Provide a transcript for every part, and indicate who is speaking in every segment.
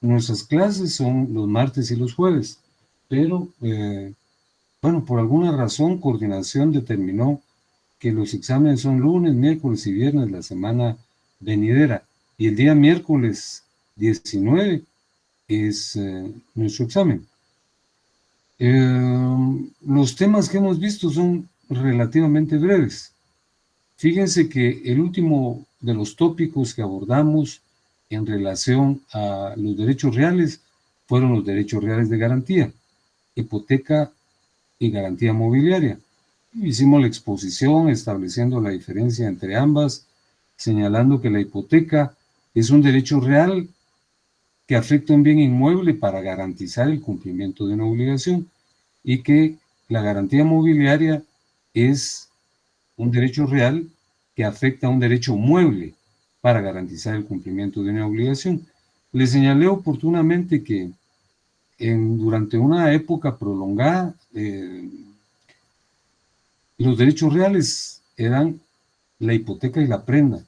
Speaker 1: Nuestras clases son los martes y los jueves, pero, bueno, por alguna razón, coordinación determinó que los exámenes son lunes, miércoles y viernes la semana venidera. Y el día miércoles 19 es nuestro examen. Los temas que hemos visto son relativamente breves. Fíjense que el último de los tópicos que abordamos en relación a los derechos reales fueron los derechos reales de garantía, hipoteca y garantía mobiliaria. Hicimos la exposición estableciendo la diferencia entre ambas, señalando que la hipoteca es un derecho real que afecta un bien inmueble para garantizar el cumplimiento de una obligación y que la garantía mobiliaria es un derecho real que afecta a un derecho mueble para garantizar el cumplimiento de una obligación. Le señalé oportunamente que durante una época prolongada los derechos reales eran la hipoteca y la prenda,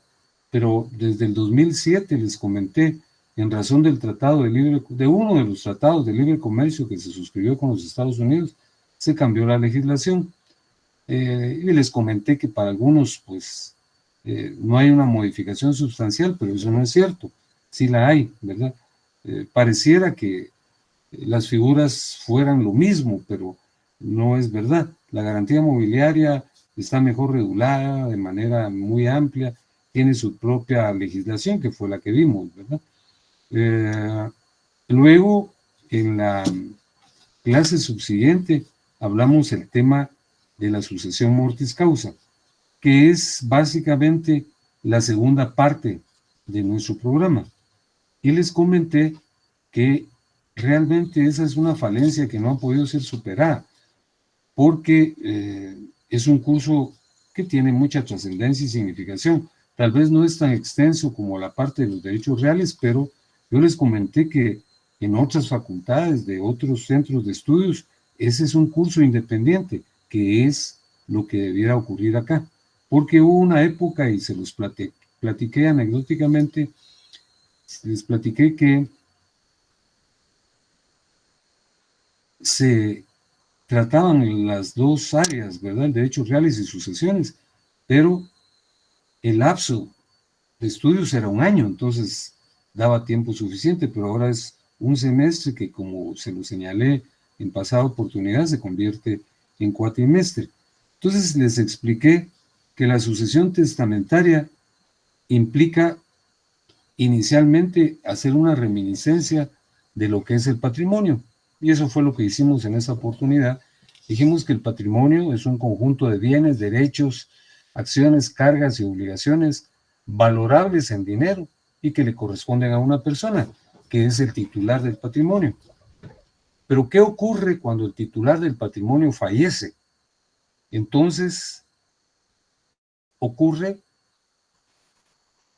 Speaker 1: pero desde el 2007 les comenté, en razón del tratado de uno de los tratados de libre comercio que se suscribió con los Estados Unidos, se cambió la legislación. Y les comenté que para algunos, pues, no hay una modificación sustancial, pero eso no es cierto. Sí la hay, ¿verdad? Pareciera que las figuras fueran lo mismo, pero no es verdad. La garantía mobiliaria está mejor regulada de manera muy amplia, tiene su propia legislación, que fue la que vimos, ¿verdad? Luego, en la clase subsiguiente, hablamos el tema de la sucesión mortis causa, que es básicamente la segunda parte de nuestro programa. Y les comenté que realmente esa es una falencia que no ha podido ser superada, porque es un curso que tiene mucha trascendencia y significación. Tal vez no es tan extenso como la parte de los derechos reales, pero yo les comenté que en otras facultades de otros centros de estudios, ese es un curso independiente, que es lo que debiera ocurrir acá. Porque hubo una época, y se los platiqué anecdóticamente, les platiqué que se trataban las dos áreas, ¿verdad? Derechos reales y sucesiones, pero el lapso de estudios era un año, entonces daba tiempo suficiente, pero ahora es un semestre que, como se lo señalé en pasada oportunidad, se convierte en cuatrimestre. Entonces les expliqué que la sucesión testamentaria implica inicialmente hacer una reminiscencia de lo que es el patrimonio. Y eso fue lo que hicimos en esa oportunidad. Dijimos que el patrimonio es un conjunto de bienes, derechos, acciones, cargas y obligaciones valorables en dinero y que le corresponden a una persona, que es el titular del patrimonio. Pero ¿qué ocurre cuando el titular del patrimonio fallece? Entonces ocurre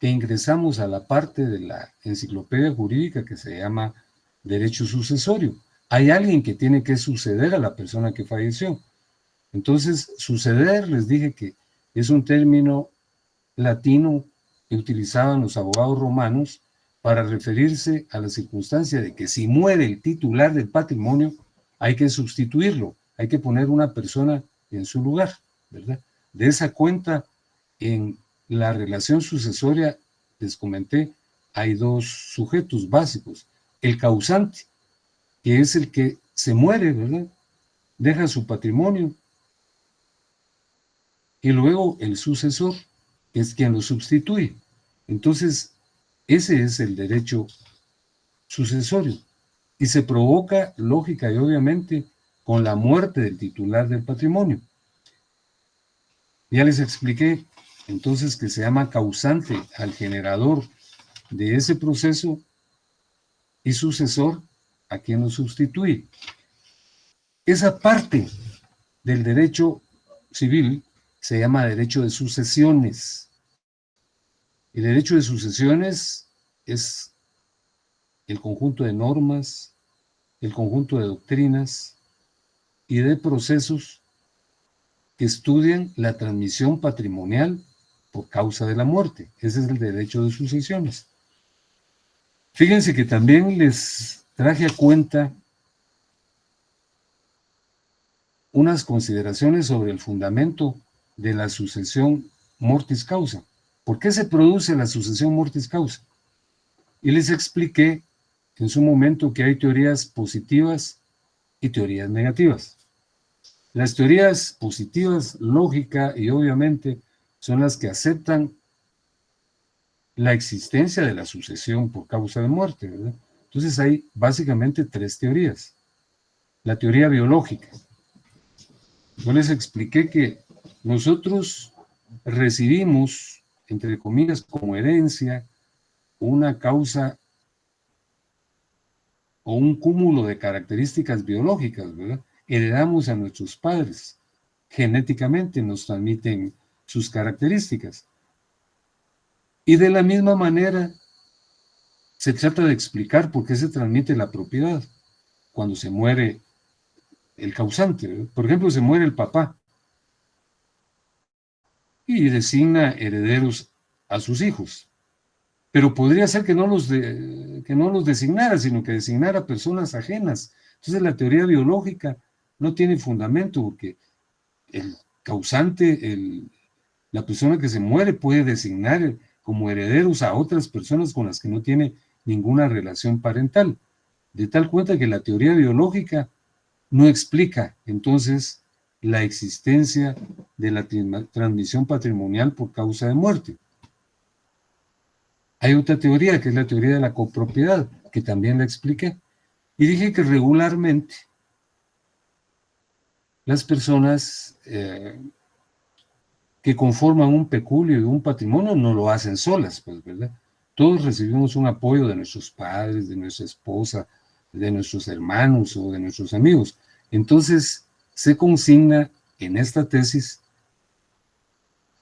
Speaker 1: que ingresamos a la parte de la enciclopedia jurídica que se llama derecho sucesorio. Hay alguien que tiene que suceder a la persona que falleció. Entonces, suceder, les dije que es un término latino que utilizaban los abogados romanos para referirse a la circunstancia de que si muere el titular del patrimonio, hay que sustituirlo, hay que poner una persona en su lugar, ¿verdad? De esa cuenta, en la relación sucesoria, les comenté, hay dos sujetos básicos. El causante, que es el que se muere, ¿verdad? Deja su patrimonio. Y luego el sucesor, que es quien lo sustituye. Entonces, ese es el derecho sucesorio. Y se provoca, lógica y obviamente, con la muerte del titular del patrimonio. Ya les expliqué entonces que se llama causante al generador de ese proceso y sucesor a quien lo sustituye. Esa parte del derecho civil se llama derecho de sucesiones. El derecho de sucesiones es el conjunto de normas, el conjunto de doctrinas y de procesos que estudian la transmisión patrimonial por causa de la muerte. Ese es el derecho de sucesiones. Fíjense que también les traje a cuenta unas consideraciones sobre el fundamento de la sucesión mortis causa. ¿Por qué se produce la sucesión mortis causa? Y les expliqué en su momento que hay teorías positivas y teorías negativas. Las teorías positivas, lógica y obviamente, son las que aceptan la existencia de la sucesión por causa de muerte, ¿verdad? Entonces hay básicamente tres teorías. La teoría biológica. Yo les expliqué que nosotros recibimos, entre comillas, como herencia, una causa o un cúmulo de características biológicas, ¿verdad? Heredamos a nuestros padres. Genéticamente nos transmiten sus características. Y de la misma manera se trata de explicar por qué se transmite la propiedad cuando se muere el causante, ¿verdad? Por ejemplo, se muere el papá y designa herederos a sus hijos. Pero podría ser que no los designara, sino que designara personas ajenas. Entonces la teoría biológica no tiene fundamento porque el causante, la persona que se muere puede designar como herederos a otras personas con las que no tiene ninguna relación parental. De tal cuenta que la teoría biológica no explica entonces la existencia de la transmisión patrimonial por causa de muerte. Hay otra teoría, que es la teoría de la copropiedad, que también la expliqué. Y dije que regularmente las personas que conforman un peculio y un patrimonio no lo hacen solas, pues, ¿verdad? Todos recibimos un apoyo de nuestros padres, de nuestra esposa, de nuestros hermanos o de nuestros amigos. Entonces, se consigna en esta tesis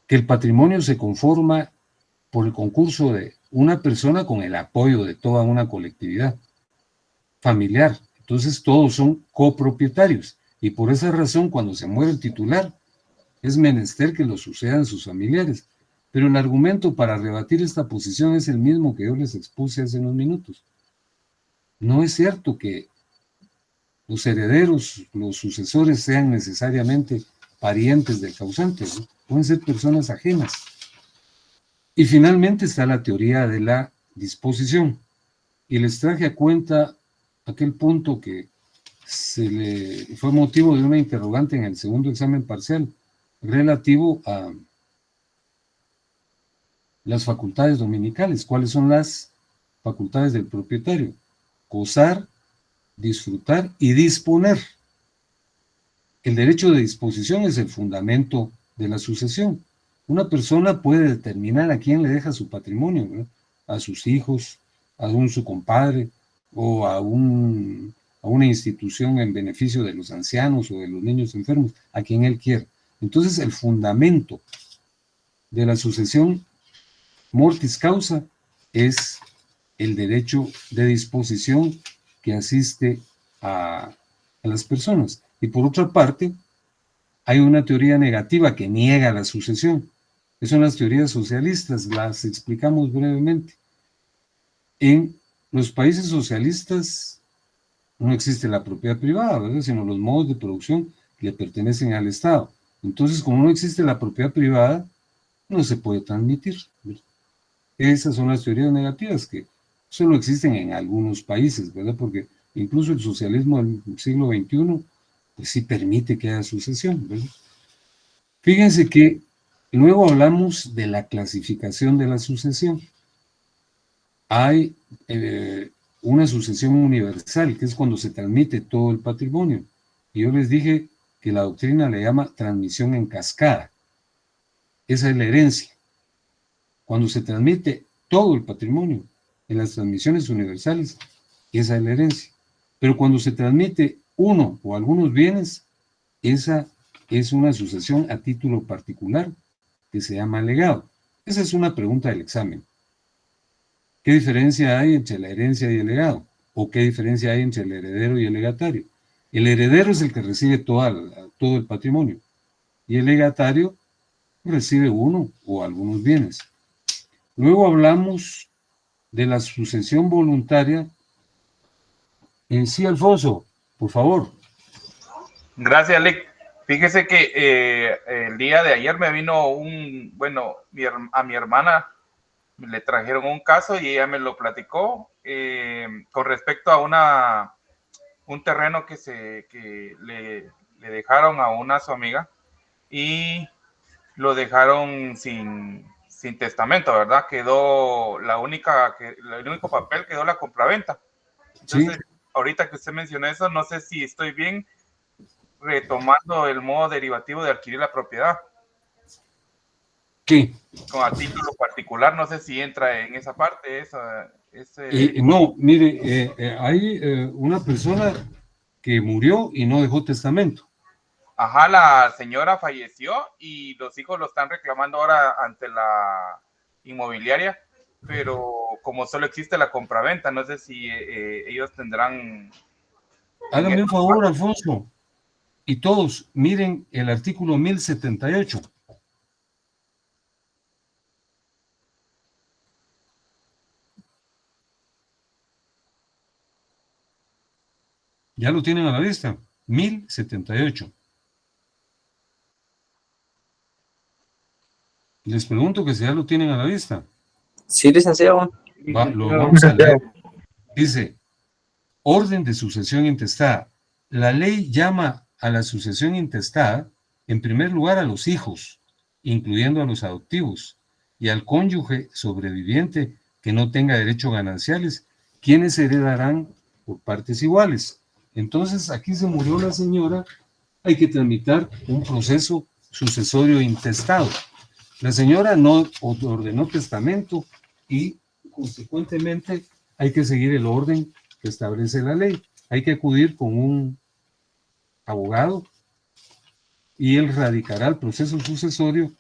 Speaker 1: que el patrimonio se conforma por el concurso de una persona con el apoyo de toda una colectividad familiar. Entonces todos son copropietarios y por esa razón cuando se muere el titular es menester que lo sucedan sus familiares. Pero el argumento para rebatir esta posición es el mismo que yo les expuse hace unos minutos. No es cierto que los herederos, los sucesores sean necesariamente parientes del causante, ¿no? Pueden ser personas ajenas. Y finalmente está la teoría de la disposición. Y les traje a cuenta aquel punto que fue motivo de una interrogante en el segundo examen parcial relativo a las facultades dominicales. ¿Cuáles son las facultades del propietario? Gozar, disfrutar y disponer. El derecho de disposición es el fundamento de la sucesión. Una persona puede determinar a quién le deja su patrimonio, ¿no? A sus hijos, a su compadre o a una institución en beneficio de los ancianos o de los niños enfermos, a quien él quiera. Entonces, el fundamento de la sucesión mortis causa es el derecho de disposición que asiste a las personas. Y por otra parte, hay una teoría negativa que niega la sucesión. Esas son las teorías socialistas, las explicamos brevemente. En los países socialistas no existe la propiedad privada, ¿verdad? Sino los modos de producción le pertenecen al Estado. Entonces, como no existe la propiedad privada, no se puede transmitir, ¿verdad? Esas son las teorías negativas que solo existen en algunos países, ¿verdad? Porque incluso el socialismo del siglo XXI, pues sí permite que haya sucesión, ¿verdad? Fíjense que luego hablamos de la clasificación de la sucesión. Hay una sucesión universal, que es cuando se transmite todo el patrimonio. Y yo les dije que la doctrina le llama transmisión en cascada. Esa es la herencia. Cuando se transmite todo el patrimonio en las transmisiones universales, esa es la herencia. Pero cuando se transmite uno o algunos bienes, esa es una sucesión a título particular que se llama legado. Esa es una pregunta del examen. ¿Qué diferencia hay entre la herencia y el legado? ¿O qué diferencia hay entre el heredero y el legatario? El heredero es el que recibe todo el patrimonio y el legatario recibe uno o algunos bienes. Luego hablamos de la sucesión voluntaria en sí, Alfonso, por favor.
Speaker 2: Gracias, Lick. Fíjese que el día de ayer me vino a mi hermana le trajeron un caso y ella me lo platicó con respecto a un terreno que le dejaron a su amiga y lo dejaron sin testamento, ¿verdad? Quedó el único papel quedó la compraventa. Entonces,
Speaker 1: Sí.
Speaker 2: ahorita que usted mencionó eso, no sé si estoy bien retomando el modo derivativo de adquirir la propiedad.
Speaker 1: ¿Qué?
Speaker 2: Con a título particular, no sé si entra en esa parte.
Speaker 1: No, mire, hay una persona que murió y no dejó testamento.
Speaker 2: Ajá, la señora falleció y los hijos lo están reclamando ahora ante la inmobiliaria, pero como solo existe la compraventa, no sé si ellos tendrán...
Speaker 1: Hágame un favor, Alfonso, y todos miren el artículo 1078. Ya lo tienen a la vista, 1078. Les pregunto que si ya lo tienen a la vista.
Speaker 3: Sí, licenciado.
Speaker 1: Lo vamos a leer. Dice, orden de sucesión intestada. La ley llama a la sucesión intestada, en primer lugar, a los hijos, incluyendo a los adoptivos, y al cónyuge sobreviviente que no tenga derechos gananciales, quienes heredarán por partes iguales. Entonces, aquí se murió la señora, hay que tramitar un proceso sucesorio intestado. La señora no ordenó testamento y, consecuentemente, hay que seguir el orden que establece la ley. Hay que acudir con un abogado y él radicará el proceso sucesorio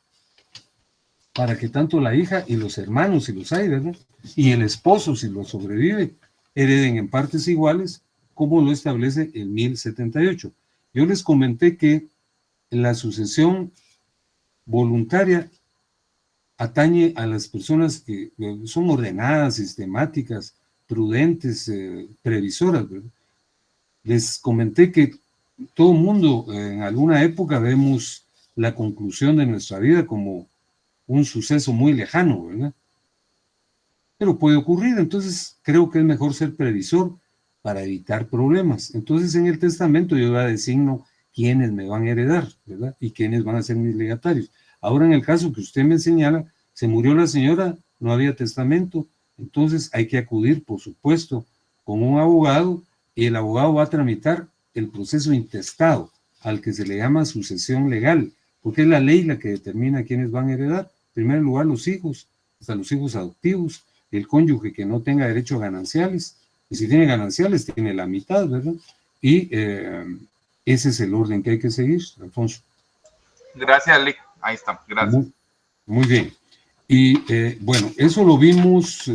Speaker 1: para que tanto la hija y los hermanos, si los hay, ¿verdad? Y el esposo, si lo sobrevive, hereden en partes iguales, como lo establece el 1078. Yo les comenté que la sucesión voluntaria atañe a las personas que son ordenadas, sistemáticas, prudentes, previsoras, ¿verdad? Les comenté que todo mundo en alguna época vemos la conclusión de nuestra vida como un suceso muy lejano, ¿verdad? Pero puede ocurrir, entonces creo que es mejor ser previsor para evitar problemas. Entonces en el testamento yo ya designo quiénes me van a heredar, ¿verdad? Y quiénes van a ser mis legatarios. Ahora en el caso que usted me señala, se murió la señora, no había testamento, entonces hay que acudir, por supuesto, con un abogado y el abogado va a tramitar el proceso intestado, al que se le llama sucesión legal, porque es la ley la que determina quiénes van a heredar. En primer lugar, los hijos, hasta los hijos adoptivos, el cónyuge que no tenga derecho a gananciales, y si tiene gananciales, tiene la mitad, ¿verdad? Y ese es el orden que hay que seguir, Alfonso.
Speaker 2: Gracias, Lick. Ahí está, gracias.
Speaker 1: Muy bien. Y bueno, eso lo vimos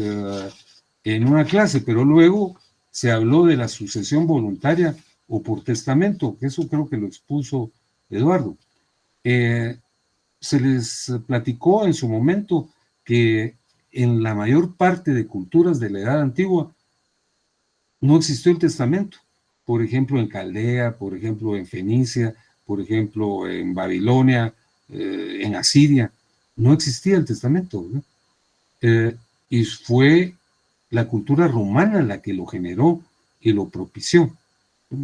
Speaker 1: en una clase, pero luego se habló de la sucesión voluntaria o por testamento, que eso creo que lo expuso Eduardo. Se les platicó en su momento que en la mayor parte de culturas de la Edad Antigua no existió el testamento. Por ejemplo, en Caldea, por ejemplo, en Fenicia, por ejemplo, en Babilonia, en Asiria, no existía el testamento, ¿no? Y fue la cultura romana la que lo generó y lo propició.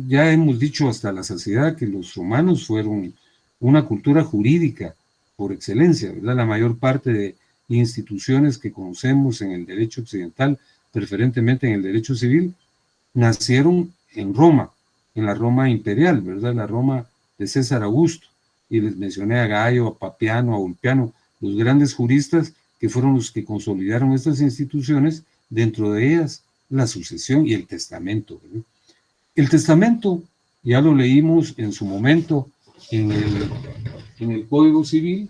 Speaker 1: Ya hemos dicho hasta la saciedad que los romanos fueron una cultura jurídica por excelencia, ¿verdad? La mayor parte de instituciones que conocemos en el derecho occidental, preferentemente en el derecho civil, nacieron en Roma, en la Roma imperial, ¿verdad? La Roma de César Augusto. Y les mencioné a Gayo, a Papiano, a Ulpiano, los grandes juristas que fueron los que consolidaron estas instituciones, dentro de ellas la sucesión y el testamento, ¿verdad? El testamento, ya lo leímos en su momento en el Código Civil,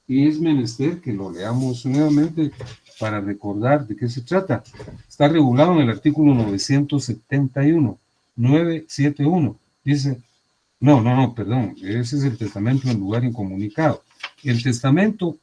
Speaker 1: y es menester que lo leamos nuevamente para recordar de qué se trata. Está regulado en el artículo 971. Dice, perdón, ese es el testamento en lugar incomunicado. El testamento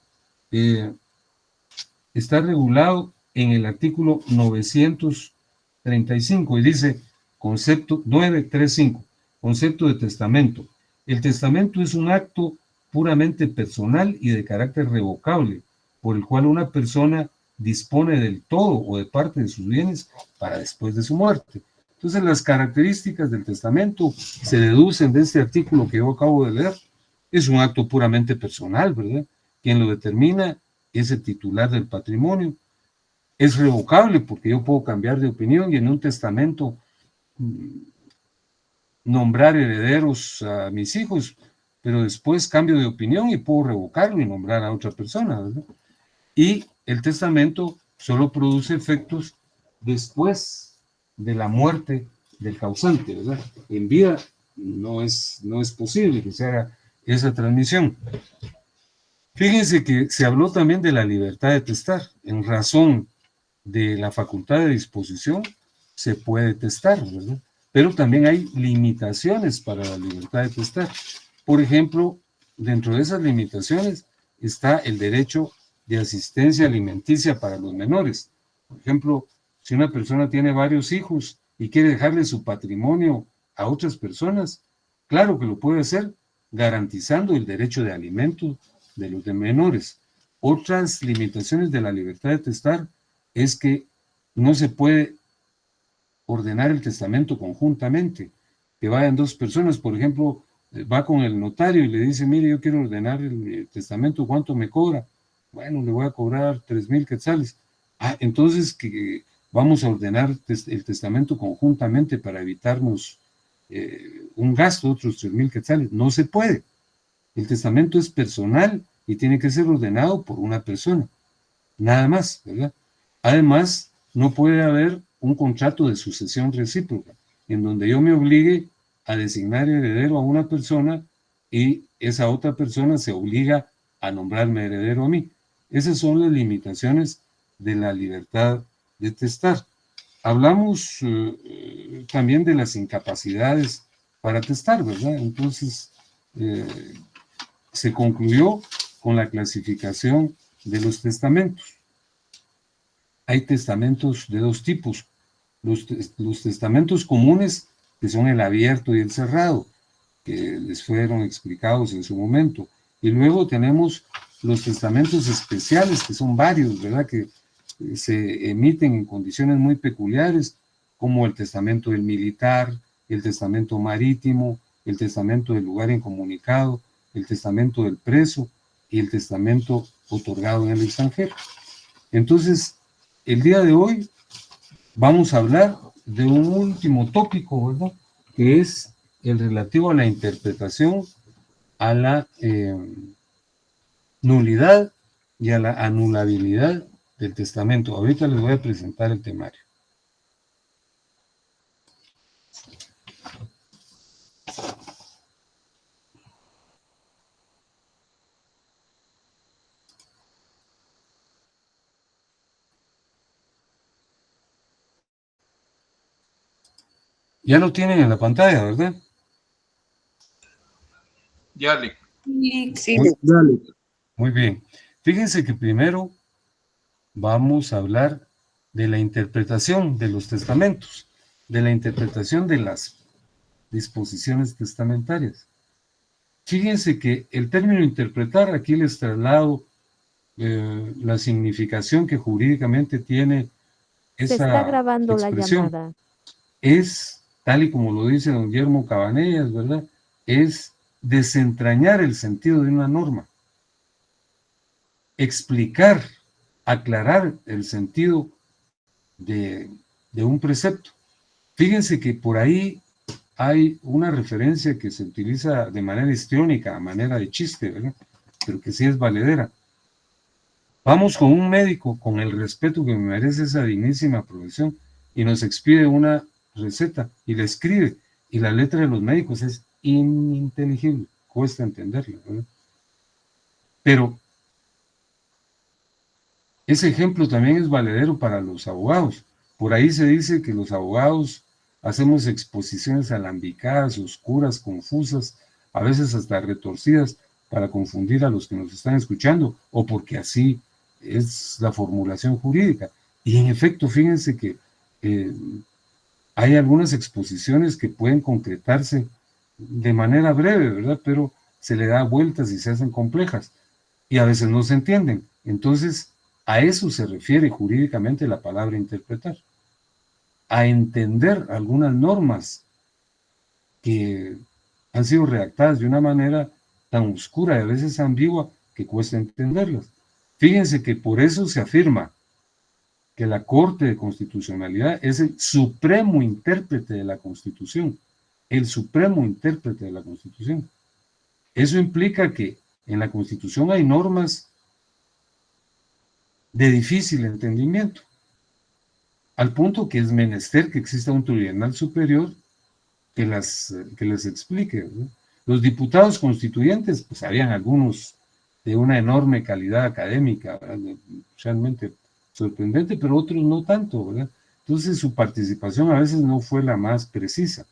Speaker 1: está regulado en el artículo 935 y dice, concepto 935, concepto de testamento. El testamento es un acto puramente personal y de carácter revocable, por el cual una persona dispone del todo o de parte de sus bienes para después de su muerte. Entonces, las características del testamento se deducen de este artículo que yo acabo de leer. Es un acto puramente personal, ¿verdad? Quien lo determina es el titular del patrimonio. Es revocable porque yo puedo cambiar de opinión y en un testamento nombrar herederos a mis hijos, pero después cambio de opinión y puedo revocarlo y nombrar a otra persona, ¿verdad? Y el testamento solo produce efectos después de la muerte del causante, ¿verdad? En vida no es posible que se haga esa transmisión. Fíjense que se habló también de la libertad de testar. En razón de la facultad de disposición se puede testar, ¿verdad? Pero también hay limitaciones para la libertad de testar. Por ejemplo, dentro de esas limitaciones está el derecho de asistencia alimenticia para los menores. Por ejemplo, si una persona tiene varios hijos y quiere dejarle su patrimonio a otras personas, claro que lo puede hacer garantizando el derecho de alimento de los de menores. Otras limitaciones de la libertad de testar es que no se puede ordenar el testamento conjuntamente, que vayan dos personas, por ejemplo, va con el notario y le dice, mire, yo quiero ordenar el testamento, ¿cuánto me cobra? Bueno, le voy a cobrar 3,000 quetzales. Ah, entonces que vamos a ordenar el testamento conjuntamente para evitarnos un gasto, otros 3,000 quetzales. No se puede. El testamento es personal y tiene que ser ordenado por una persona. Nada más, ¿verdad? Además, no puede haber un contrato de sucesión recíproca, en donde yo me obligue a designar heredero a una persona y esa otra persona se obliga a nombrarme heredero a mí. Esas son las limitaciones de la libertad de testar. Hablamos también de las incapacidades para testar, ¿verdad? Entonces, se concluyó con la clasificación de los testamentos. Hay testamentos de dos tipos. Los testamentos comunes, que son el abierto y el cerrado, que les fueron explicados en su momento. Y luego tenemos los testamentos especiales, que son varios, ¿verdad? Que se emiten en condiciones muy peculiares, como el testamento del militar, el testamento marítimo, el testamento del lugar incomunicado, el testamento del preso y el testamento otorgado en el extranjero. Entonces, el día de hoy vamos a hablar de un último tópico, ¿verdad? Que es el relativo a la interpretación, a la nulidad y a la anulabilidad del testamento. Ahorita les voy a presentar el temario. Ya lo tienen en la pantalla, ¿verdad?
Speaker 2: Ya, Lick.
Speaker 4: Sí.
Speaker 1: Muy bien. Fíjense que primero vamos a hablar de la interpretación de los testamentos, de la interpretación de las disposiciones testamentarias. Fíjense que el término interpretar, aquí les traslado la significación que jurídicamente tiene esa
Speaker 5: Se está grabando
Speaker 1: expresión.
Speaker 5: la llamada.
Speaker 1: Es, tal y como lo dice don Guillermo Cabanellas, ¿verdad? Es desentrañar el sentido de una norma, explicar, aclarar el sentido de un precepto. Fíjense que por ahí hay una referencia que se utiliza de manera histriónica, a manera de chiste, ¿verdad? Pero que sí es valedera. Vamos con un médico, con el respeto que me merece esa dignísima profesión, y nos expide una receta y la escribe, y la letra de los médicos es ininteligible, cuesta entenderla, ¿verdad? Pero ese ejemplo también es valedero para los abogados. Por ahí se dice que los abogados hacemos exposiciones alambicadas, oscuras, confusas, a veces hasta retorcidas, para confundir a los que nos están escuchando, o porque así es la formulación jurídica. Y en efecto, fíjense que hay algunas exposiciones que pueden concretarse de manera breve, ¿verdad? Pero se le da vueltas y se hacen complejas y a veces no se entienden. Entonces, a eso se refiere jurídicamente la palabra interpretar, a entender algunas normas que han sido redactadas de una manera tan oscura y a veces ambigua que cuesta entenderlas. Fíjense que por eso se afirma que la Corte de Constitucionalidad es el supremo intérprete de la Constitución, el supremo intérprete de la Constitución. Eso implica que en la Constitución hay normas de difícil entendimiento, al punto que es menester que exista un tribunal superior que las explique, ¿no? Los diputados constituyentes, pues habían algunos de una enorme calidad académica, ¿verdad? Realmente sorprendente, pero otros no tanto, ¿verdad? Entonces su participación a veces no fue la más precisa,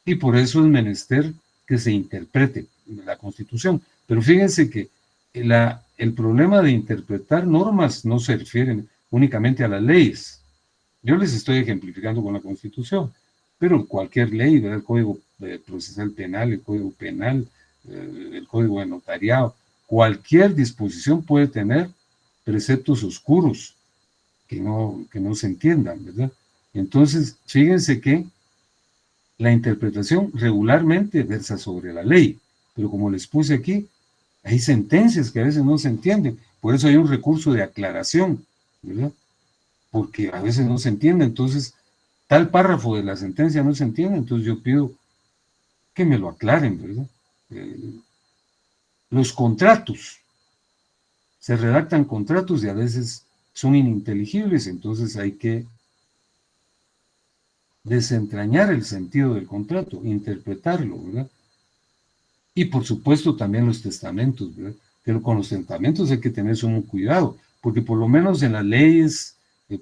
Speaker 1: y por eso es menester que se interprete la Constitución. Pero fíjense que el problema de interpretar normas no se refiere únicamente a las leyes. Yo les estoy ejemplificando con la Constitución, pero cualquier ley, ¿verdad? El Código Procesal Penal, el Código Penal, el Código de Notariado, cualquier disposición puede tener preceptos oscuros que no se entiendan, ¿verdad? Entonces, fíjense que la interpretación regularmente versa sobre la ley, pero como les puse aquí, hay sentencias que a veces no se entienden, por eso hay un recurso de aclaración, ¿verdad? Porque a veces no se entiende, entonces tal párrafo de la sentencia no se entiende, entonces yo pido que me lo aclaren, ¿verdad? Los contratos, se redactan contratos y a veces son ininteligibles, entonces hay que desentrañar el sentido del contrato, interpretarlo, ¿verdad? Y por supuesto también los testamentos, ¿verdad? Pero con los testamentos hay que tener sumo cuidado, porque por lo menos en las leyes,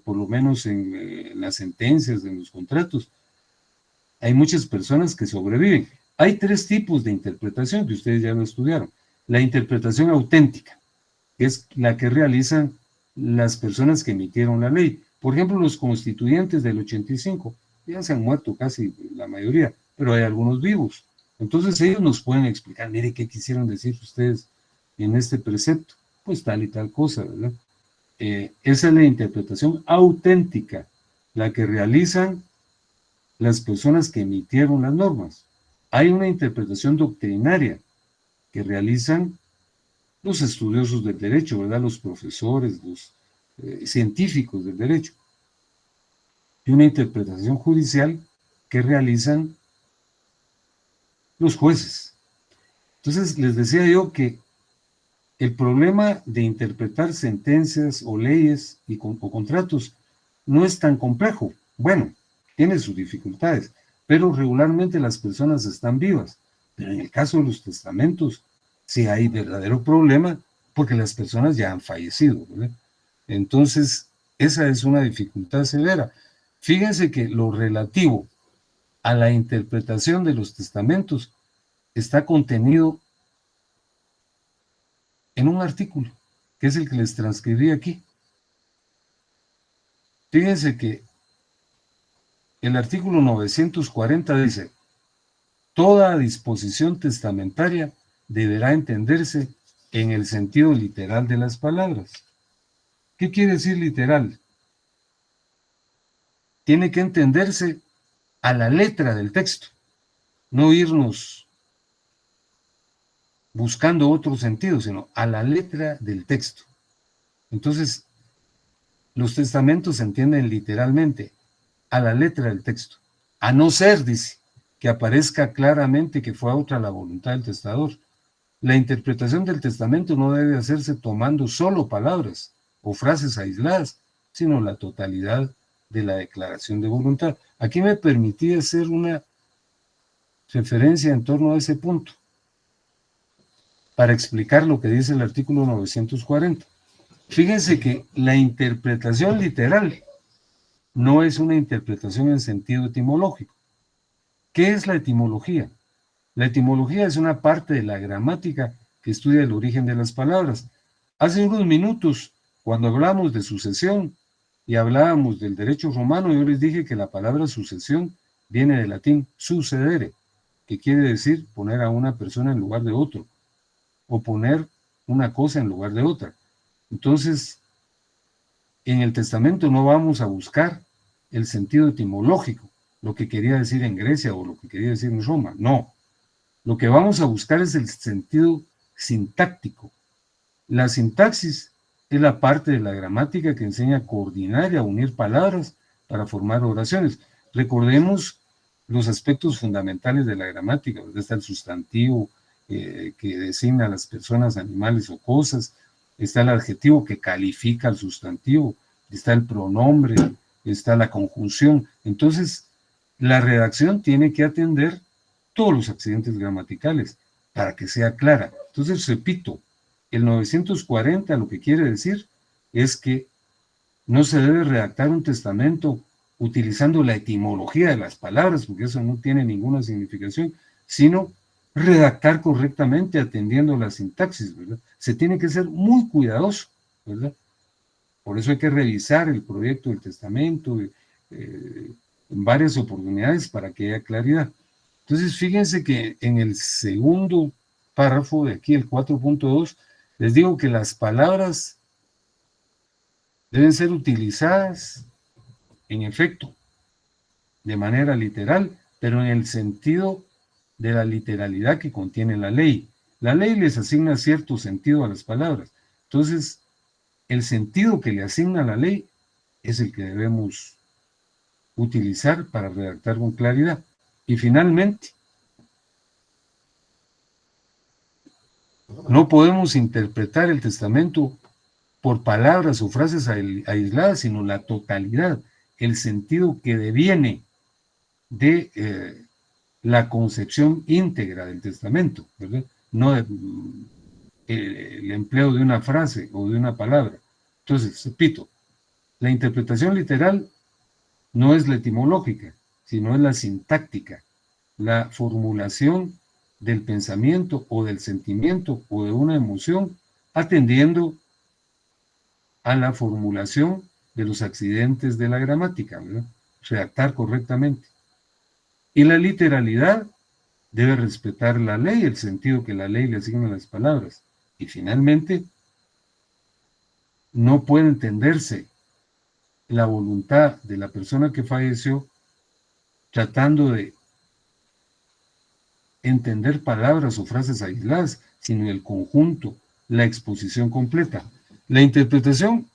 Speaker 1: por lo menos en las sentencias, en los contratos, hay muchas personas que sobreviven. Hay tres tipos de interpretación que ustedes ya lo estudiaron. La interpretación auténtica, que es la que realizan las personas que emitieron la ley. Por ejemplo, los constituyentes del 85, ya se han muerto casi la mayoría, pero hay algunos vivos. Entonces ellos nos pueden explicar, mire, ¿qué quisieron decir ustedes en este precepto? Pues tal y tal cosa, ¿verdad? Esa es la interpretación auténtica, la que realizan las personas que emitieron las normas. Hay una interpretación doctrinaria que realizan los estudiosos del derecho, ¿verdad? Los profesores, los científicos del derecho. Y una interpretación judicial que realizan los jueces. Entonces, les decía yo que el problema de interpretar sentencias o leyes o contratos no es tan complejo. Bueno, tiene sus dificultades, pero regularmente las personas están vivas. Pero en el caso de los testamentos, sí hay verdadero problema porque las personas ya han fallecido, ¿verdad? Entonces, esa es una dificultad severa. Fíjense que lo relativo a la interpretación de los testamentos está contenido en un artículo, que es el que les transcribí aquí. Fíjense que el artículo 940 dice: toda disposición testamentaria deberá entenderse en el sentido literal de las palabras. ¿Qué quiere decir literal? Tiene que entenderse a la letra del texto, no irnos buscando otro sentido, sino a la letra del texto. Entonces, los testamentos se entienden literalmente, a la letra del texto, a no ser, dice, que aparezca claramente que fue otra la voluntad del testador. La interpretación del testamento no debe hacerse tomando solo palabras o frases aisladas, sino la totalidad de la declaración de voluntad. Aquí me permití hacer una referencia en torno a ese punto para explicar lo que dice el artículo 940. Fíjense que la interpretación literal no es una interpretación en sentido etimológico. ¿Qué es la etimología? La etimología es una parte de la gramática que estudia el origen de las palabras. Hace unos minutos, cuando hablamos de sucesión, y hablábamos del derecho romano, yo les dije que la palabra sucesión viene del latín sucedere, que quiere decir poner a una persona en lugar de otro, o poner una cosa en lugar de otra. Entonces, en el testamento no vamos a buscar el sentido etimológico, lo que quería decir en Grecia o lo que quería decir en Roma, no. Lo que vamos a buscar es el sentido sintáctico. La sintaxis es la parte de la gramática que enseña a coordinar y a unir palabras para formar oraciones. Recordemos los aspectos fundamentales de la gramática, donde está el sustantivo que designa a las personas, animales o cosas, está el adjetivo que califica al sustantivo, está el pronombre, está la conjunción. Entonces, la redacción tiene que atender todos los accidentes gramaticales para que sea clara. Entonces, repito, el 940 lo que quiere decir es que no se debe redactar un testamento utilizando la etimología de las palabras, porque eso no tiene ninguna significación, sino redactar correctamente atendiendo la sintaxis, ¿verdad? Se tiene que ser muy cuidadoso, ¿verdad? Por eso hay que revisar el proyecto del testamento en varias oportunidades para que haya claridad. Entonces, fíjense que en el segundo párrafo de aquí, el 4.2, les digo que las palabras deben ser utilizadas, en efecto, de manera literal, pero en el sentido de la literalidad que contiene la ley. La ley les asigna cierto sentido a las palabras. Entonces, el sentido que le asigna la ley es el que debemos utilizar para redactar con claridad. Y finalmente, no podemos interpretar el testamento por palabras o frases aisladas, sino la totalidad, el sentido que deviene de la concepción íntegra del testamento, ¿verdad? No el empleo de una frase o de una palabra. Entonces, repito, la interpretación literal no es la etimológica, sino es la sintáctica, la formulación del pensamiento o del sentimiento o de una emoción, atendiendo a la formulación de los accidentes de la gramática, ¿verdad? Redactar correctamente. Y la literalidad debe respetar la ley, el sentido que la ley le asigna a las palabras. Y finalmente, no puede entenderse la voluntad de la persona que falleció tratando de entender palabras o frases aisladas, sino el conjunto, la exposición completa. La interpretación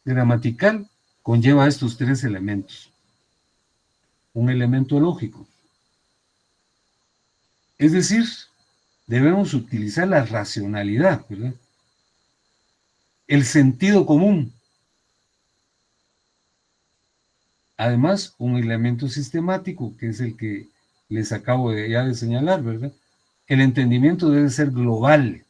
Speaker 1: gramatical conlleva estos tres elementos. Un elemento lógico. Es decir, debemos utilizar la racionalidad, ¿verdad? El sentido común. Además, un elemento sistemático, que es el que les acabo ya de señalar, ¿verdad? El entendimiento debe ser global,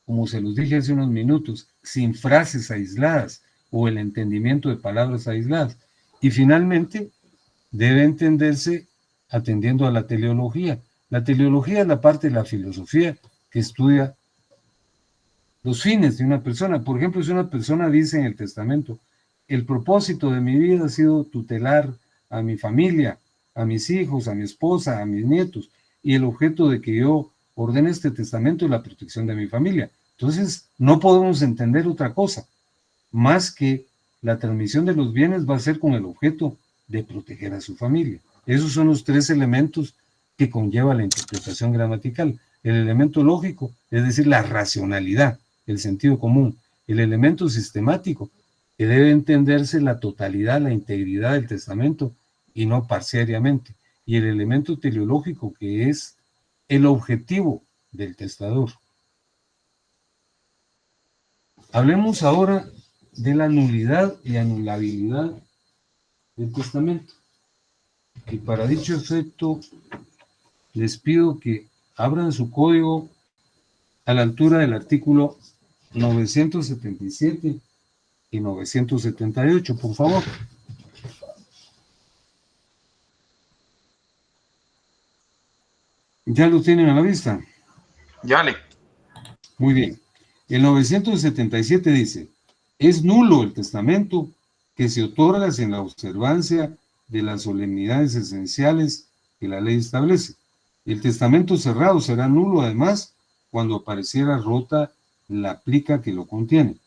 Speaker 1: como se los dije hace unos minutos, sin frases aisladas o el entendimiento de palabras aisladas. Y finalmente, debe entenderse atendiendo a la teleología. La teleología es la parte de la filosofía que estudia los fines de una persona. Por ejemplo, si una persona dice en el testamento, el propósito de mi vida ha sido tutelar a mi familia, a mis hijos, a mi esposa, a mis nietos, y el objeto de que yo ordene este testamento es la protección de mi familia. Entonces, no podemos entender otra cosa, más que la transmisión de los bienes va a ser con el objeto de proteger a su familia. Esos son los tres elementos que conlleva la interpretación gramatical. El elemento lógico, es decir, la racionalidad, el sentido común. El elemento sistemático, que debe entenderse la totalidad, la integridad del testamento y no parcialmente. Y el elemento teleológico, que es el objetivo del testador. Hablemos ahora de la nulidad y anulabilidad del testamento. Y para dicho efecto, les pido que abran su código a la altura del artículo 977 y 978, por favor. ¿Ya lo tienen a la vista?
Speaker 2: Ya, Lick.
Speaker 1: Muy bien. El 977 dice, Es nulo el testamento que se otorga sin la observancia de las solemnidades esenciales que la ley establece. El testamento cerrado será nulo, además, cuando apareciera rota la plica que lo contiene.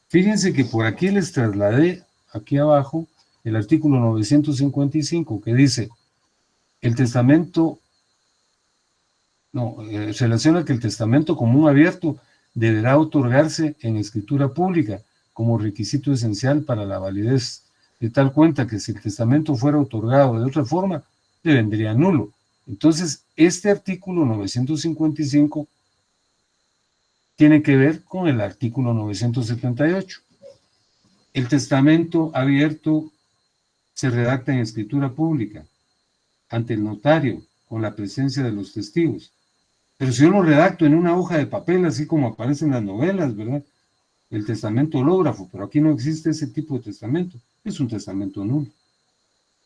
Speaker 1: Fíjense que por aquí les trasladé, aquí abajo, el artículo 955, que dice, el testamento, relaciona que el testamento común abierto deberá otorgarse en escritura pública como requisito esencial para la validez, de tal cuenta que si el testamento fuera otorgado de otra forma, le vendría nulo. Entonces, este artículo 955 tiene que ver con el artículo 978. El testamento abierto se redacta en escritura pública, ante el notario, con la presencia de los testigos. Pero si yo lo redacto en una hoja de papel, así como aparece en las novelas, ¿verdad? El testamento hológrafo, pero aquí no existe ese tipo de testamento. Es un testamento nulo.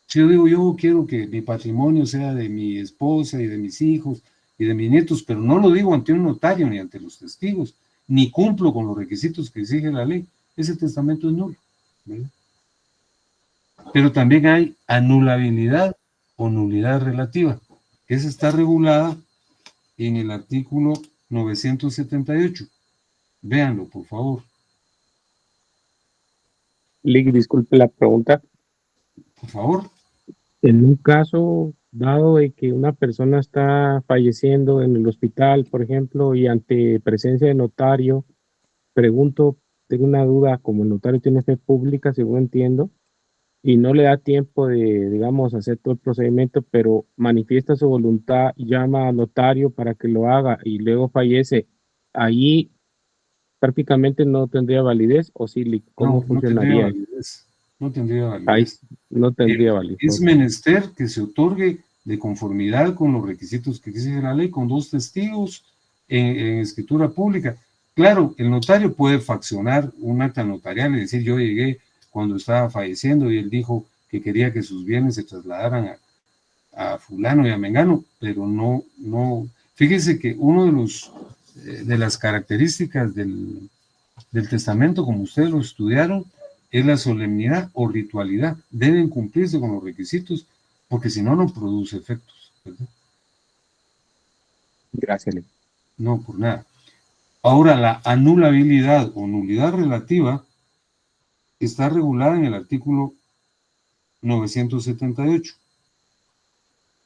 Speaker 1: Si yo digo, yo quiero que mi patrimonio sea de mi esposa y de mis hijos y de mis nietos, pero no lo digo ante un notario ni ante los testigos, ni cumplo con los requisitos que exige la ley, ese testamento es nulo, ¿verdad? Pero también hay anulabilidad o nulidad relativa, que esa está regulada en el artículo 978. Véanlo, por favor.
Speaker 4: Lick, disculpe la pregunta.
Speaker 1: Por favor.
Speaker 4: En un caso dado de que una persona está falleciendo en el hospital, por ejemplo, y ante presencia de notario, pregunto, tengo una duda, como el notario tiene fe pública, según entiendo, y no le da tiempo de, digamos, hacer todo el procedimiento, pero manifiesta su voluntad, llama al notario para que lo haga y luego fallece, ahí prácticamente no tendría validez, o sí, Lick, ¿cómo
Speaker 1: No tendría
Speaker 4: funcionaría?
Speaker 1: validez. No tendría
Speaker 4: Ahí
Speaker 1: validez.
Speaker 4: no tendría validez.
Speaker 1: Es menester que se otorgue de conformidad con los requisitos que exige la ley, con 2 testigos en escritura pública. Claro, el notario puede faccionar un acta notarial y decir, yo llegué cuando estaba falleciendo y él dijo que quería que sus bienes se trasladaran a fulano y a mengano, pero no. Fíjese que uno de las características del testamento, como ustedes lo estudiaron, es la solemnidad o ritualidad. Deben cumplirse con los requisitos, porque si no, no produce efectos, ¿verdad?
Speaker 4: Gracias, Lick.
Speaker 1: No, por nada. Ahora, la anulabilidad o nulidad relativa está regulada en el artículo 978.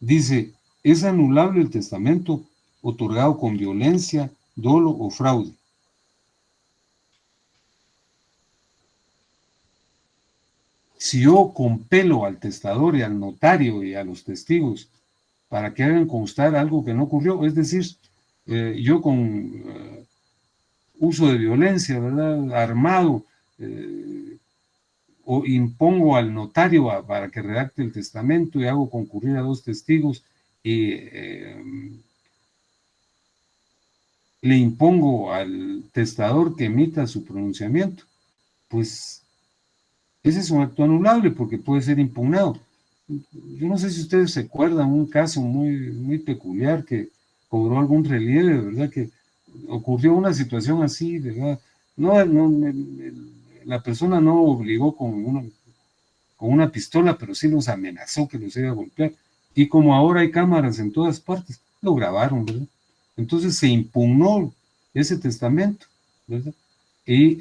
Speaker 1: Dice, es anulable el testamento otorgado con violencia, dolo o fraude. Si yo compelo al testador y al notario y a los testigos para que hagan constar algo que no ocurrió, es decir, yo con uso de violencia, ¿verdad?, armado, o impongo al notario para que redacte el testamento y hago concurrir a 2 testigos y le impongo al testador que emita su pronunciamiento, pues ese es un acto anulable porque puede ser impugnado. Yo no sé si ustedes se acuerdan un caso muy peculiar que cobró algún relieve, ¿verdad? Que ocurrió una situación así, ¿verdad? La persona no obligó con una pistola, pero sí los amenazó que los iba a golpear. Y como ahora hay cámaras en todas partes, lo grabaron, ¿verdad? Entonces se impugnó ese testamento, ¿verdad? Y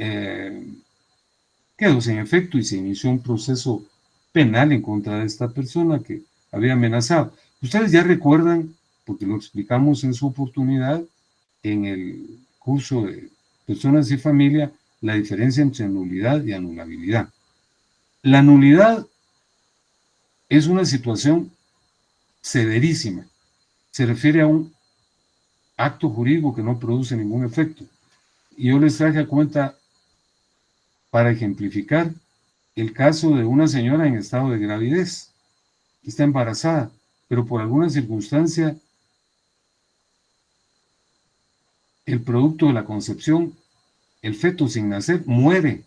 Speaker 1: quedó sin efecto y se inició un proceso penal en contra de esta persona que había amenazado. Ustedes ya recuerdan, porque lo explicamos en su oportunidad, en el curso de Personas y Familia, la diferencia entre nulidad y anulabilidad. La nulidad es una situación severísima. Se refiere a un acto jurídico que no produce ningún efecto. Y yo les traje a cuenta, para ejemplificar, el caso de una señora en estado de gravidez. Está embarazada, pero por alguna circunstancia el producto de la concepción, el feto sin nacer, muere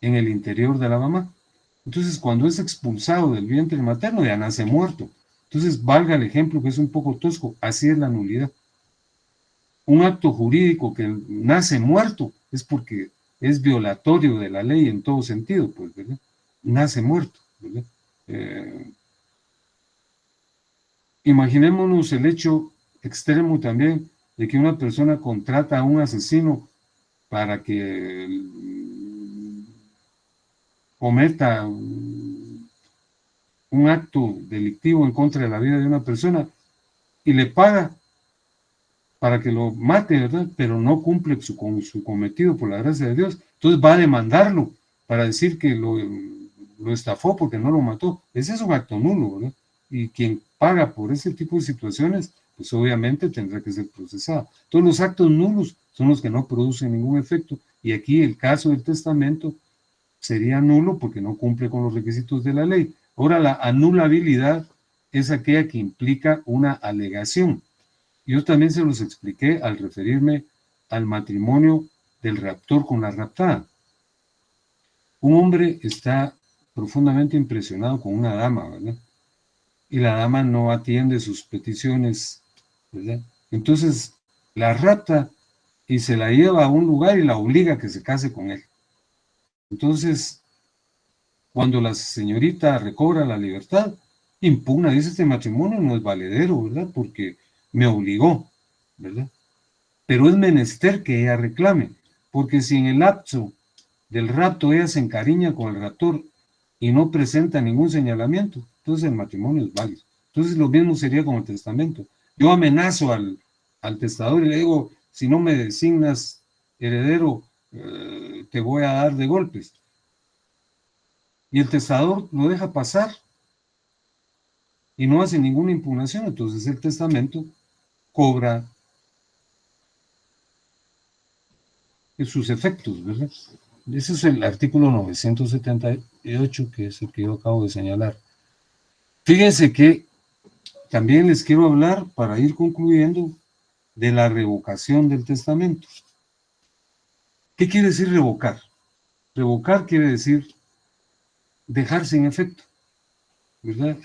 Speaker 1: en el interior de la mamá. Entonces, cuando es expulsado del vientre materno, ya nace muerto. Entonces, valga el ejemplo que es un poco tosco, así es la nulidad. Un acto jurídico que nace muerto es porque es violatorio de la ley en todo sentido, pues, ¿verdad? Nace muerto, ¿verdad? Imaginémonos el hecho extremo también de que una persona contrata a un asesino para que cometa un acto delictivo en contra de la vida de una persona y le paga para que lo mate, ¿verdad? Pero no cumple con su cometido por la gracia de Dios. Entonces va a demandarlo para decir que lo estafó porque no lo mató. Ese es un acto nulo, ¿verdad? Y quien paga por ese tipo de situaciones, pues obviamente tendrá que ser procesado. Todos los actos nulos son los que no producen ningún efecto. Y aquí el caso del testamento sería nulo porque no cumple con los requisitos de la ley. Ahora, la anulabilidad es aquella que implica una alegación. Yo también se los expliqué al referirme al matrimonio del raptor con la raptada. Un hombre está profundamente impresionado con una dama, ¿verdad? Y la dama no atiende sus peticiones, ¿verdad? Entonces la rapta y se la lleva a un lugar y la obliga a que se case con él. Entonces, cuando la señorita recobra la libertad, impugna, dice: este matrimonio no es valedero, ¿verdad? Porque me obligó, ¿verdad? Pero es menester que ella reclame, porque si en el lapso del rapto ella se encariña con el raptor y no presenta ningún señalamiento, entonces el matrimonio es válido. Entonces lo mismo sería con el testamento. Yo amenazo al testador y le digo: si no me designas heredero, te voy a dar de golpes. Y el testador lo deja pasar y no hace ninguna impugnación, entonces el testamento cobra sus efectos, ¿verdad? Ese es el artículo 978, que es el que yo acabo de señalar. Fíjense que también les quiero hablar, para ir concluyendo, de la revocación del testamento. ¿Qué quiere decir revocar? Revocar quiere decir dejar sin efecto, ¿verdad?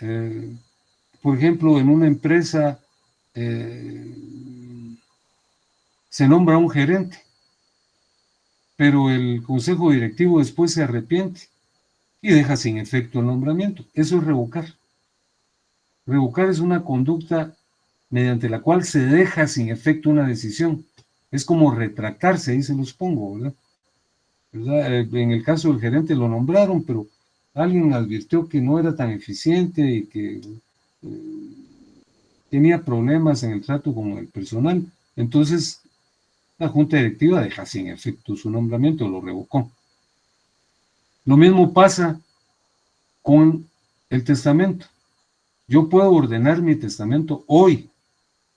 Speaker 1: Por ejemplo, en una empresa se nombra un gerente, pero el consejo directivo después se arrepiente y deja sin efecto el nombramiento. Eso es revocar. Revocar es una conducta mediante la cual se deja sin efecto una decisión. Es como retractarse, ahí se los pongo, ¿verdad? En el caso del gerente lo nombraron, pero alguien advirtió que no era tan eficiente y que tenía problemas en el trato con el personal. Entonces, la junta directiva deja sin efecto su nombramiento, lo revocó. Lo mismo pasa con el testamento. Yo puedo ordenar mi testamento hoy,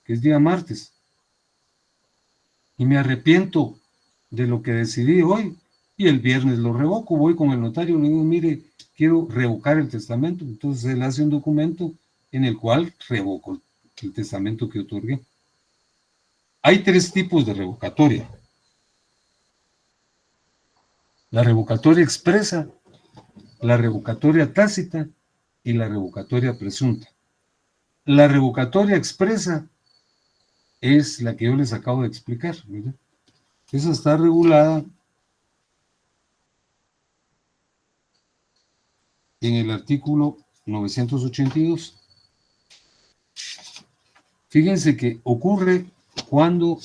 Speaker 1: que es día martes, y me arrepiento de lo que decidí hoy, y el viernes lo revoco, voy con el notario y le digo: mire, quiero revocar el testamento. Entonces él hace un documento en el cual revoco el testamento que otorgué. Hay 3 tipos de revocatoria: la revocatoria expresa, la revocatoria tácita y la revocatoria presunta. La revocatoria expresa es la que yo les acabo de explicar, ¿verdad? Esa está regulada en el artículo 982. Fíjense que ocurre cuando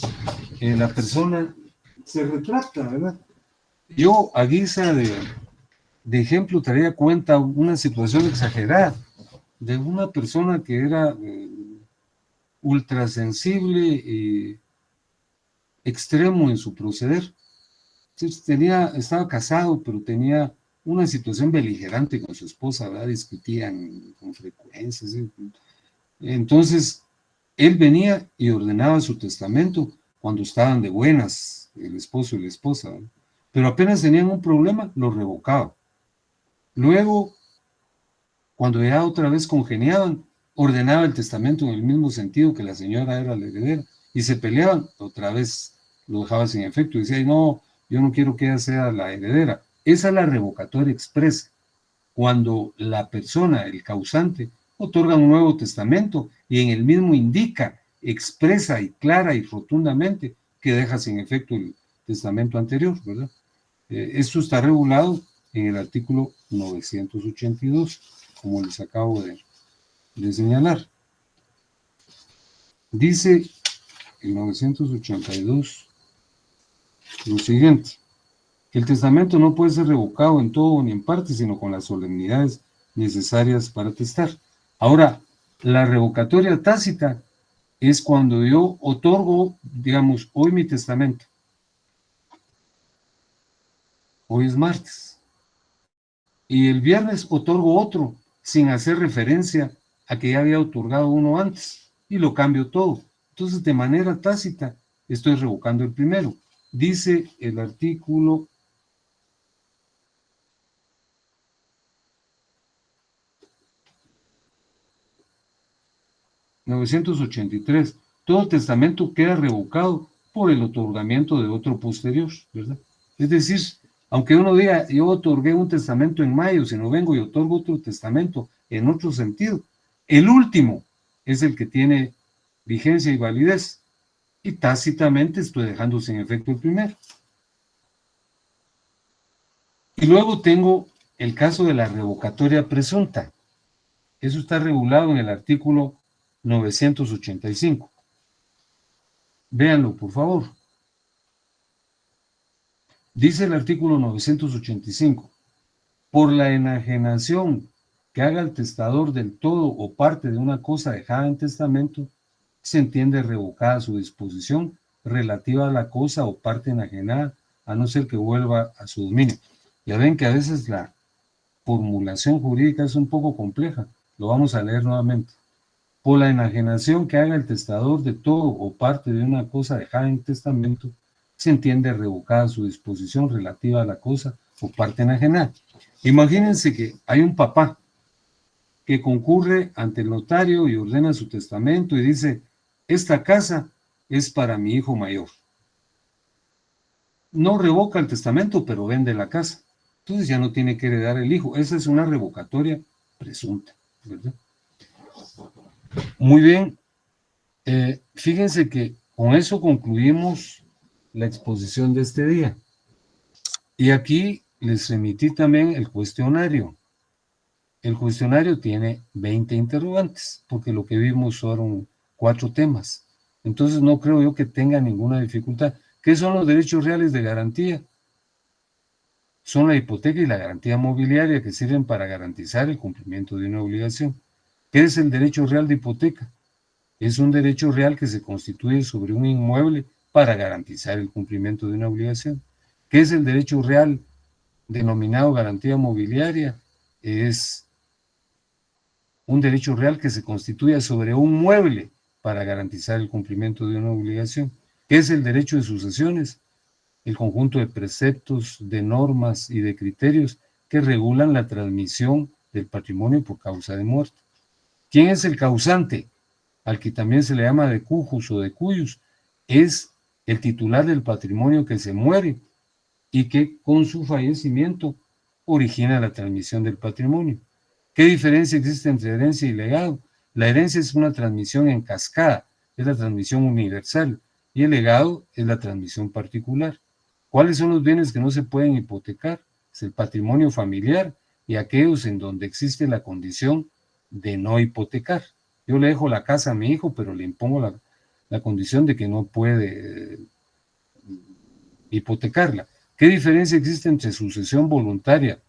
Speaker 1: la persona se retracta, ¿verdad? Yo, a guisa de ejemplo, traía a cuenta una situación exagerada de una persona que era ultrasensible y extremo en su proceder. Estaba casado, pero tenía una situación beligerante con su esposa, ¿verdad? Discutían con frecuencia, ¿sí? Entonces, él venía y ordenaba su testamento cuando estaban de buenas el esposo y la esposa, ¿verdad? Pero apenas tenían un problema, lo revocaba. Luego, cuando ya otra vez congeniaban, ordenaba el testamento en el mismo sentido que la señora era la heredera, y se peleaban, otra vez lo dejaba sin efecto, y decía: no, yo no quiero que ella sea la heredera. Esa es la revocatoria expresa, cuando la persona, el causante, otorga un nuevo testamento y en el mismo indica, expresa y clara y rotundamente que deja sin efecto testamento anterior, ¿verdad? Esto está regulado en el artículo 982, como les acabo de señalar. Dice el 982 lo siguiente: el testamento no puede ser revocado en todo ni en parte, sino con las solemnidades necesarias para testar. Ahora, la revocatoria tácita es cuando yo otorgo, digamos, hoy mi testamento. Hoy es martes. Y el viernes otorgo otro, sin hacer referencia a que ya había otorgado uno antes, y lo cambio todo. Entonces, de manera tácita, estoy revocando el primero. Dice el artículo 983, todo testamento queda revocado por el otorgamiento de otro posterior, ¿verdad? Es decir, aunque uno diga, yo otorgué un testamento en mayo, si no vengo y otorgo otro testamento en otro sentido, el último es el que tiene vigencia y validez, y tácitamente estoy dejando sin efecto el primero. Y luego tengo el caso de la revocatoria presunta. Eso está regulado en el artículo 985. Véanlo, por favor. Dice el artículo 985, por la enajenación que haga el testador del todo o parte de una cosa dejada en testamento, se entiende revocada su disposición relativa a la cosa o parte enajenada, a no ser que vuelva a su dominio. Ya ven que a veces la formulación jurídica es un poco compleja. Lo vamos a leer nuevamente. Por la enajenación que haga el testador de todo o parte de una cosa dejada en testamento, se entiende revocada su disposición relativa a la cosa o parte enajenada. Imagínense que hay un papá que concurre ante el notario y ordena su testamento y dice, esta casa es para mi hijo mayor. No revoca el testamento, pero vende la casa. Entonces ya no tiene que heredar el hijo. Esa es una revocatoria presunta, ¿verdad? Muy bien. Fíjense que con eso concluimos la exposición de este día. Y aquí les remití también el cuestionario. El cuestionario tiene 20 interrogantes, porque lo que vimos fueron 4 temas. Entonces no creo yo que tenga ninguna dificultad. ¿Qué son los derechos reales de garantía? Son la hipoteca y la garantía mobiliaria que sirven para garantizar el cumplimiento de una obligación. ¿Qué es el derecho real de hipoteca? Es un derecho real que se constituye sobre un inmueble para garantizar el cumplimiento de una obligación. ¿Qué es el derecho real denominado garantía mobiliaria? Es un derecho real que se constituye sobre un mueble para garantizar el cumplimiento de una obligación. ¿Qué es el derecho de sucesiones? El conjunto de preceptos, de normas y de criterios que regulan la transmisión del patrimonio por causa de muerte. ¿Quién es el causante? Al que también se le llama de cujus o de cuyus, es el titular del patrimonio que se muere y que con su fallecimiento origina la transmisión del patrimonio. ¿Qué diferencia existe entre herencia y legado? La herencia es una transmisión en cascada, es la transmisión universal, y el legado es la transmisión particular. ¿Cuáles son los bienes que no se pueden hipotecar? Es el patrimonio familiar y aquellos en donde existe la condición de no hipotecar. Yo le dejo la casa a mi hijo, pero le impongo la condición de que no puede hipotecarla. ¿Qué diferencia existe entre sucesión voluntaria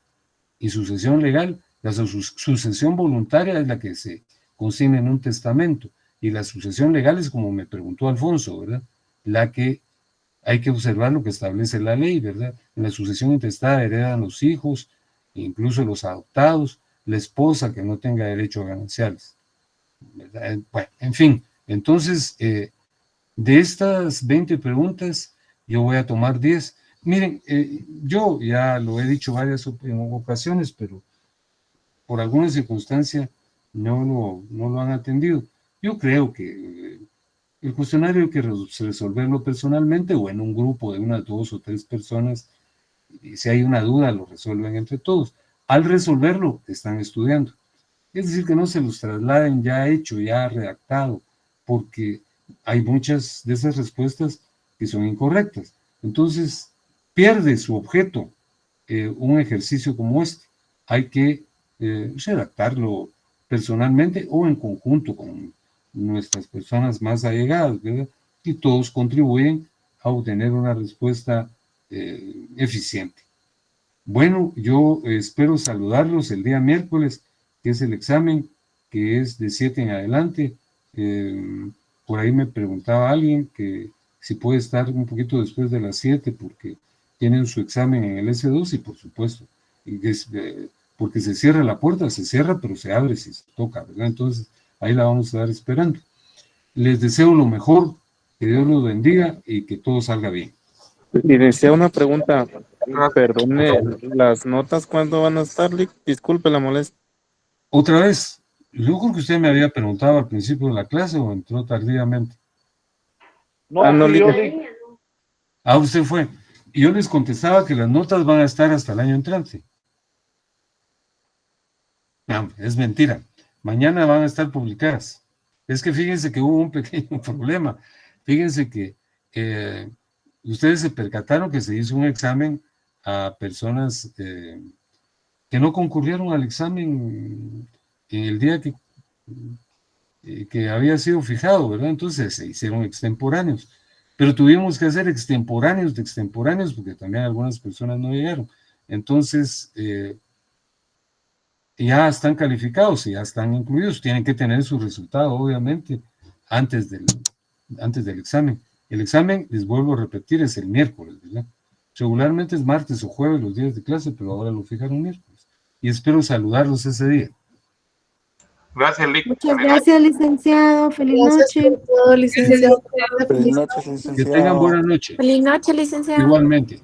Speaker 1: y sucesión legal? La sucesión voluntaria es la que se consigna en un testamento y la sucesión legal es, como me preguntó Alfonso, ¿verdad? La que hay que observar lo que establece la ley, ¿verdad? En la sucesión intestada heredan los hijos, incluso los adoptados, la esposa que no tenga derecho a gananciales, ¿verdad? Bueno, en fin, entonces, de estas 20 preguntas, yo voy a tomar 10. Miren, yo ya lo he dicho varias ocasiones, pero por alguna circunstancia no lo han atendido. Yo creo que el cuestionario hay que resolverlo personalmente o en un grupo de unas 2 o 3 personas, y si hay una duda lo resuelven entre todos. Al resolverlo, están estudiando. Es decir, que no se los trasladen ya hecho, ya redactado, porque hay muchas de esas respuestas que son incorrectas. Entonces, pierde su objeto un ejercicio como este. Hay que redactarlo personalmente o en conjunto con nuestras personas más allegadas, ¿verdad? Y todos contribuyen a obtener una respuesta eficiente. Bueno, yo espero saludarlos el día miércoles, que es el examen, que es de 7 en adelante. Por ahí me preguntaba alguien que si puede estar un poquito después de las 7, porque tienen su examen en el S2 y por supuesto, porque se cierra la puerta, se cierra, pero se abre si se toca, ¿verdad? Entonces, ahí la vamos a estar esperando. Les deseo lo mejor, que Dios los bendiga y que todo salga bien.
Speaker 5: Licenciado, una pregunta. Perdone, ¿las notas cuándo van a estar, Lick? Disculpe la molestia.
Speaker 1: Otra vez, yo creo que usted me había preguntado al principio de la clase o entró tardíamente.
Speaker 5: No, Lick.
Speaker 1: Usted fue. Y yo les contestaba que las notas van a estar hasta el año entrante. No, es mentira. Mañana van a estar publicadas. Es que fíjense que hubo un pequeño problema. Fíjense que ustedes se percataron que se hizo un examen a personas que no concurrieron al examen en el día que había sido fijado, ¿verdad? Entonces se hicieron extemporáneos. Pero tuvimos que hacer extemporáneos de extemporáneos porque también algunas personas no llegaron. Entonces, ya están calificados y ya están incluidos. Tienen que tener su resultado, obviamente, antes del examen. El examen, les vuelvo a repetir, es el miércoles, ¿verdad? Regularmente es martes o jueves los días de clase, pero ahora lo fijaron miércoles. Y espero saludarlos ese día.
Speaker 2: Gracias, Lick.
Speaker 6: Muchas gracias, licenciado. Feliz noche.
Speaker 7: Por todo, licenciado.
Speaker 8: Feliz noche, licenciado.
Speaker 1: Que tengan buena noche.
Speaker 6: Feliz noche, licenciado.
Speaker 1: Igualmente.